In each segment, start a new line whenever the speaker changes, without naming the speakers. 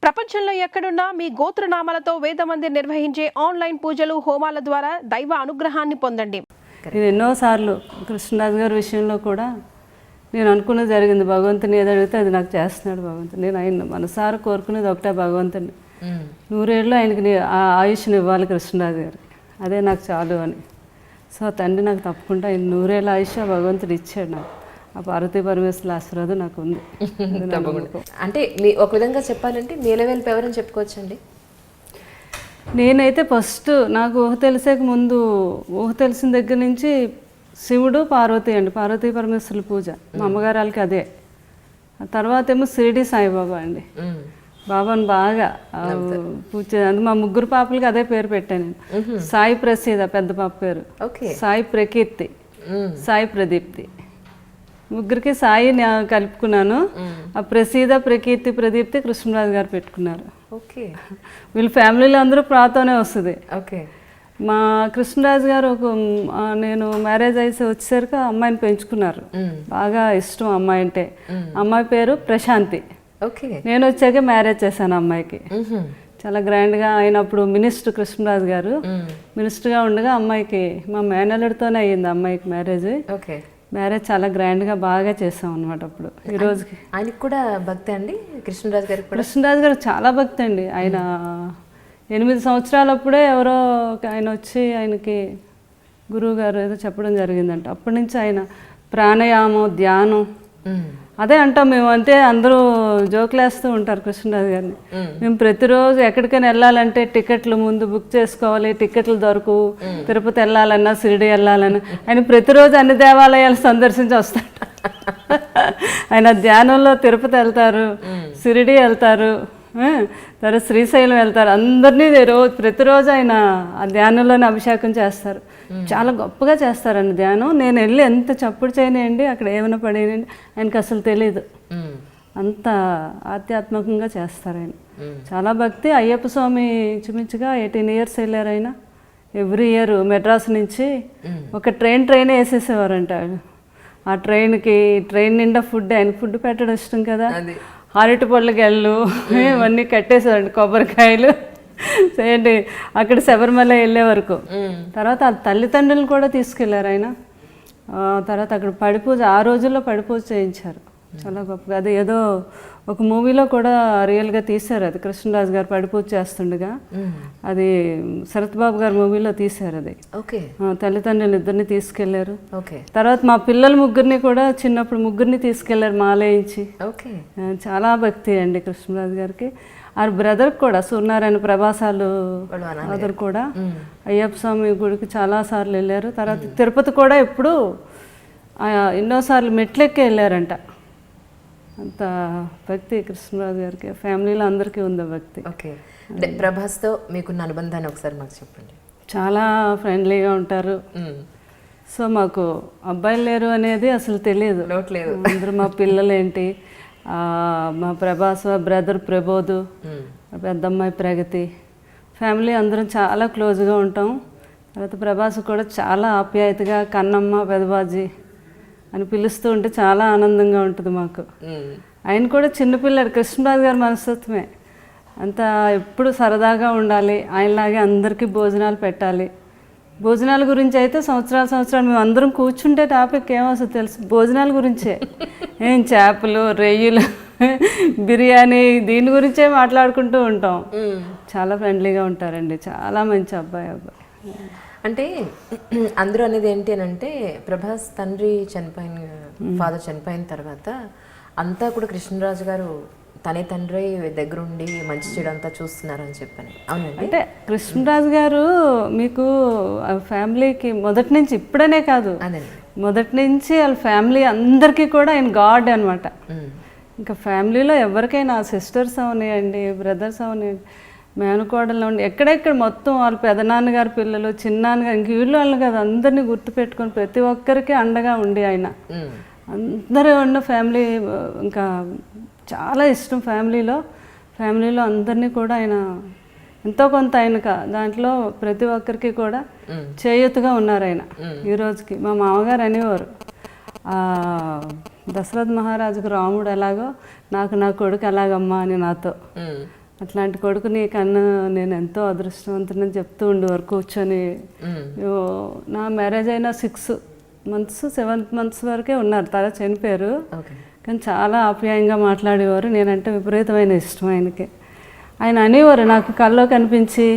ప్రపంచంలో ఎక్కడున్నా మీ గోత్రనామాలతో వేదమందిర్ నిర్వహించే ఆన్లైన్ పూజలు హోమాల ద్వారా దైవ అనుగ్రహాన్ని పొందండి.
నేను ఎన్నోసార్లు కృష్ణరాజు గారి విషయంలో కూడా నేను అనుకున్నది జరిగింది. భగవంతుని ఏది అడిగితే అది నాకు చేస్తున్నాడు భగవంతుడు. నేను ఆయన మనసారా కోరుకునేది ఒకటే, భగవంతుని 100 ఏళ్ళు ఆయనకి ఆ ఆయుష్ని ఇవ్వాలి కృష్ణరాజు గారికి, అదే నాకు చాలు అని. సో తండ్రి నాకు తప్పకుండా ఆయన 100 ఏళ్ళ ఆయుష్ భగవంతుడు ఇచ్చాడు నాకు. ఆ పార్వతీ పరమేశ్వరుల ఆశీర్వాదం నాకు ఉంది.
అంటే ఒక విధంగా చెప్పాలంటే నీలవేల్పు ఎవరని చెప్పుకోవచ్చండి?
నేనైతే ఫస్ట్ నాకు ఊహ తెలిసేక ముందు, ఊహ తెలిసిన దగ్గర నుంచి శివుడు పార్వతి అండి, పార్వతీ పరమేశ్వరుల పూజ మా అమ్మగారు వాళ్ళకి అదే. ఆ తర్వాత ఏమో షిరిడి సాయిబాబా అండి, బాబాను బాగా పూజ. అందుకు మా 3 పాపలకి అదే పేరు పెట్టాను నేను. సాయి ప్రసీద పెద్ద పాప పేరు, సాయి ప్రకీర్తి, సాయి ప్రదీప్తి. 3కి సాయి కలుపుకున్నాను. ఆ ప్రసీద, ప్రకీర్తి, ప్రదీప్తి కృష్ణరాజు గారు పెట్టుకున్నారు. వీళ్ళ ఫ్యామిలీలో అందరూ ప్రాతోనే వస్తుంది. మా కృష్ణరాజు గారు నేను మ్యారేజ్ అయితే వచ్చేసరికి అమ్మాయిని పెంచుకున్నారు. బాగా ఇష్టం అమ్మాయి అంటే. అమ్మాయి పేరు ప్రశాంతి. నేను వచ్చాక మ్యారేజ్ చేశాను అమ్మాయికి. చాలా గ్రాండ్గా అయినప్పుడు మినిస్టర్ కృష్ణరాజు గారు మినిస్టర్గా ఉండగా అమ్మాయికి మా మేనల్లుడితోనే అయ్యింది అమ్మాయికి మ్యారేజ్. మ్యారేజ్ చాలా గ్రాండ్గా బాగా చేసాం అనమాట. అప్పుడు ఈ రోజుకి
ఆయనకి కూడా భక్తి అండి కృష్ణరాజు గారికి.
కృష్ణరాజు గారు చాలా భక్తి అండి. ఆయన 8 సంవత్సరాలప్పుడే ఎవరో ఆయన వచ్చి ఆయనకి గురువు గారు ఏదో చెప్పడం జరిగిందంట. అప్పటి నుంచి ఆయన ప్రాణాయామం, ధ్యానం అదే అంటాం మేము. అంటే అందరూ జోకులేస్తూ ఉంటారు కృష్ణరాజు గారిని. మేము ప్రతిరోజు ఎక్కడికైనా వెళ్ళాలంటే టికెట్లు ముందు బుక్ చేసుకోవాలి, టికెట్లు దొరకవు. తిరుపతి వెళ్ళాలన్నా, షిరిడి వెళ్ళాలన్నా ఆయన ప్రతిరోజు అన్ని దేవాలయాలు సందర్శించి వస్తాడు. ఆయన ధ్యానంలో తిరుపతి వెళ్తారు, షిరిడి వెళ్తారు, తర్వాత శ్రీశైలం వెళ్తారు. అందరినీ ప్రతిరోజు ఆయన ఆ ధ్యానంలోనే అభిషేకం చేస్తారు. చాలా గొప్పగా చేస్తారండి ధ్యానం. నేను వెళ్ళి ఎంత చప్పుడు చేయనండి, అక్కడ ఏమైనా పడేయండి, ఆయనకి అసలు తెలీదు. అంత ఆధ్యాత్మికంగా చేస్తారు ఆయన. చాలా భక్తి. అయ్యప్ప స్వామి ఇంచుమించుగా 18 ఇయర్స్ వెళ్ళారు ఆయన. ఎవ్రీ ఇయర్ మెడ్రాస్ నుంచి ఒక ట్రైన్ వేసేసేవారంట. ఆ ట్రైన్ నిండా ఫుడ్, ఆయన ఫుడ్ పెట్టడం ఇష్టం కదా, అరటి పళ్ళ గెళ్ళు ఇవన్నీ కట్టేసారండి, కొబ్బరికాయలు చేయండి. అక్కడ శబరిమల వెళ్ళే వరకు. తర్వాత ఆ తల్లిదండ్రులు కూడా తీసుకెళ్లారు ఆయన. తర్వాత అక్కడ పడిపూజ, ఆ రోజుల్లో పడిపూజ చేయించారు చాలా గొప్పగా. అది ఏదో ఒక మూవీలో కూడా రియల్గా తీశారు. అది కృష్ణరాజు గారు పడిపూజ చేస్తుండగా అది శరత్ బాబు గారు మూవీలో తీశారు. అది తల్లిదండ్రులు 2 తీసుకెళ్లారు. తర్వాత మా పిల్లల 3 కూడా చిన్నప్పుడు 3 తీసుకెళ్లారు మాలేయించి. చాలా భక్తి అండి కృష్ణరాజు గారికి. ఆ బ్రదర్ కూడా సూర్యనారాయణ ప్రభాసాలు బ్రదర్ కూడా అయ్యప్ప స్వామి గుడికి చాలా సార్లు వెళ్ళారు. తర్వాత తిరుపతి కూడా ఎప్పుడు ఎన్నోసార్లు మెట్లెక్కి వెళ్ళారంట. అంత భక్తి కృష్ణరాజు గారికి. ఫ్యామిలీలో అందరికీ ఉంది భక్తి.
ప్రభాస్తో మీకున్న అనుబంధాన్ని ఒకసారి మాకు చెప్పండి.
చాలా ఫ్రెండ్లీగా ఉంటారు. సో మాకు అబ్బాయిలు లేరు అనేది అసలు తెలియదు. అందరూ మా పిల్లలు ఏంటి, మా ప్రభాస్ బ్రదర్ ప్రబోధు, పెద్దమ్మాయి ప్రగతి, ఫ్యామిలీ అందరం చాలా క్లోజ్గా ఉంటాం. తర్వాత ప్రభాస్ కూడా చాలా ఆప్యాయతగా కన్నమ్మ, పెదబాజీ అని పిలుస్తూ ఉంటే చాలా ఆనందంగా ఉంటుంది మాకు. ఆయన కూడా చిన్నపిల్లడు. కృష్ణరాజు గారి మనస్తత్వమే అంతా ఎప్పుడు సరదాగా ఉండాలి, ఆయనలాగే అందరికీ భోజనాలు పెట్టాలి. భోజనాల గురించి అయితే సంవత్సరాలు మేము అందరం కూర్చుంటే టాపిక్ ఏమొస్తుంది తెలుసు, భోజనాల గురించే. చేపలు, రొయ్యలు, బిర్యానీ, దీని గురించే మాట్లాడుకుంటూ ఉంటాం. చాలా ఫ్రెండ్లీగా ఉంటారండి. చాలా మంచి అబ్బాయి.
అంటే అందరూ అనేది ఏంటి అని అంటే ప్రభాస్ ఫాదర్ చనిపోయిన తర్వాత అంతా కూడా కృష్ణరాజు గారు తనే తండ్రి దగ్గరుండి మంచి చెడు అంతా చూస్తున్నారని చెప్పని. అవునండి.
అంటే కృష్ణరాజు గారు మీకు ఫ్యామిలీకి మొదటి నుంచి, ఇప్పుడనే కాదు, మొదటి నుంచి వాళ్ళ ఫ్యామిలీ అందరికీ కూడా ఆయన గాడ్ అనమాట. ఇంకా ఫ్యామిలీలో ఎవరికైనా సిస్టర్స్ అవనివ్వండి, బ్రదర్స్ అవనివ్వండి, మేనకోడలు ఉండి ఎక్కడెక్కడ మొత్తం వాళ్ళ పెదనాన్నగారి పిల్లలు, చిన్నాన్నగారు, ఇంక వీళ్ళు వాళ్ళు కదా, అందరినీ గుర్తుపెట్టుకొని ప్రతి ఒక్కరికి అండగా ఉండి ఆయన అందరూ ఉన్న ఫ్యామిలీ. ఇంకా చాలా ఇష్టం ఫ్యామిలీలో అందరినీ కూడా ఆయన ఎంతో కొంత ఆయన దాంట్లో ప్రతి ఒక్కరికి కూడా చేయూతగా ఉన్నారు ఆయన ఈ రోజుకి. మా మామగారు అనేవారు, దశరథ మహారాజుకు రాముడు ఎలాగో నాకు నా కొడుకు ఎలాగమ్మా అని నాతో. అట్లాంటి కొడుకుని కన్నా నేను ఎంతో అదృష్టవంతుని చెప్తూ ఉండేవారు కూర్చొని. నా మ్యారేజ్ అయిన 6 months 7th months వరకే ఉన్నారు, తర్వాత చనిపోయారు. కానీ చాలా ఆప్యాయంగా మాట్లాడేవారు. నేనంటే విపరీతమైన ఇష్టం ఆయనకి. ఆయన అనేవారు నాకు కల్లో కనిపించి,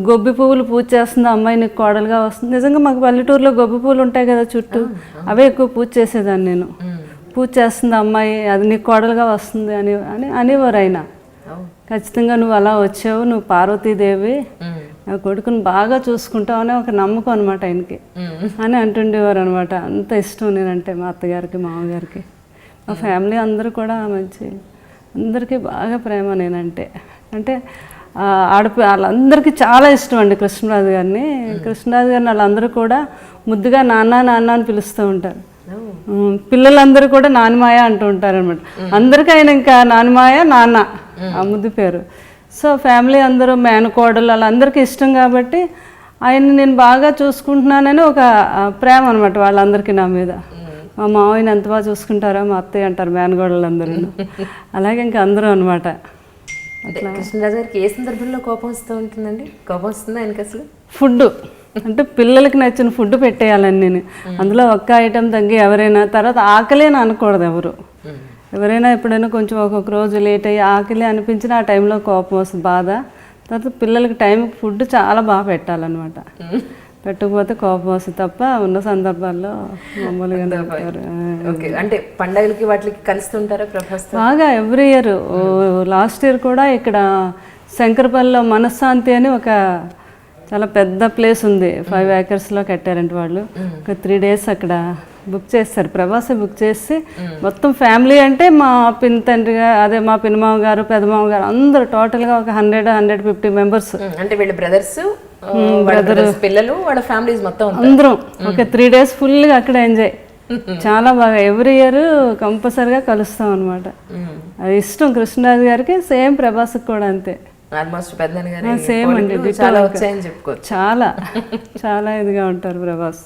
గొబ్బి పువ్వులు పూజ చేస్తుంది అమ్మాయి, నీకు కోడలుగా వస్తుంది. నిజంగా మాకు పల్లెటూరులో గొబ్బి పువ్వులు ఉంటాయి కదా చుట్టూ, అవే ఎక్కువ పూజ చేసేదాన్ని నేను. పూజ చేస్తుంది అమ్మాయి, అది నీకు కోడలుగా వస్తుంది అని అనేవారు ఆయన. ఖచ్చితంగా నువ్వు అలా వచ్చావు, నువ్వు పార్వతీదేవి, నా కొడుకుని బాగా చూసుకుంటావు అనే ఒక నమ్మకం అనమాట ఆయనకి అని అంటుండేవారు అనమాట. అంత ఇష్టం నేనంటే మా అత్తగారికి, మామగారికి, మా ఫ్యామిలీ అందరూ కూడా మంచి, అందరికీ బాగా ప్రేమ నేనంటే. అంటే వాళ్ళందరికీ చాలా ఇష్టం అండి కృష్ణరాజు గారిని. కృష్ణరాజు గారిని వాళ్ళందరూ కూడా ముద్దుగా నాన్న నాన్న అని పిలుస్తూ ఉంటారు. పిల్లలందరూ కూడా నాన్నమాయ అంటూ ఉంటారు అనమాట. అందరికీ ఆయన ఇంకా నాన్నమాయ, నాన్న ఆ ముద్దు పేరు. సో ఫ్యామిలీ అందరూ, మేనకోడలు వాళ్ళందరికీ ఇష్టం కాబట్టి ఆయన్ని నేను బాగా చూసుకుంటున్నానని ఒక ప్రేమ అనమాట వాళ్ళందరికీ నా మీద. మా మావయ్యని ఎంత బాగా చూసుకుంటారో మా అత్తయ్య అంటారు మేనగోడలు అందరూ. అలాగే ఇంకా అందరూ అనమాట.
కృష్ణరాజు గారికి ఏ సందర్భంలో కోపం వస్తూ ఉంటుందండి? కోపం వస్తుందా ఆయనకి అసలు?
ఫుడ్ అంటే పిల్లలకి నచ్చిన ఫుడ్ పెట్టేయాలని నేను. అందులో ఒక్క ఐటెం తగ్గి ఎవరైనా తర్వాత ఆకలేని అనకూడదు ఎవరైనా ఎప్పుడైనా కొంచెం ఒక్కొక్క రోజు లేట్ అయ్యి ఆకలి అనిపించినా ఆ టైంలో కోపం వస్తుంది, బాధ. తర్వాత పిల్లలకి టైంకి ఫుడ్ చాలా బాగా పెట్టాలన్నమాట. పెట్టకపోతే కోపం వస్తుంది తప్ప ఉన్న సందర్భాల్లో మామూలుగా ఉంటారు.
అంటే పండగలకి వాటికి కలుస్తుంటారా ప్రభాస్?
బాగా ఎవ్రీ ఇయర్. లాస్ట్ ఇయర్ కూడా ఇక్కడ శంకరపల్లిలో మనశ్శాంతి అని ఒక చాలా పెద్ద ప్లేస్ ఉంది, 5 acresలో కట్టారంటే వాళ్ళు. ఒక 3 days అక్కడ బుక్ చేస్తారు, ప్రభాస్ బుక్ చేసి మొత్తం ఫ్యామిలీ అంటే మా పిన్ తండ్రిగా, అదే మా పినమామ గారు, పెదమామ గారు అందరూ టోటల్గా ఒక 100-150 members.
అంటే వీళ్ళ బ్రదర్స్ పిల్లలు, వాళ్ళ ఫ్యామిలీస్ మొత్తం
అందరం ఒక 3 days ఫుల్గా అక్కడ ఎంజాయ్. చాలా బాగా ఎవ్రీ ఇయర్ కంపల్సరిగా కలుస్తాం అనమాట. అది ఇష్టం కృష్ణరాజు గారికి, సేమ్ ప్రభాస్కి కూడా అంతే.
సేమ్ అండి,
చాలా చాలా ఇదిగా ఉంటారు ప్రభాస్.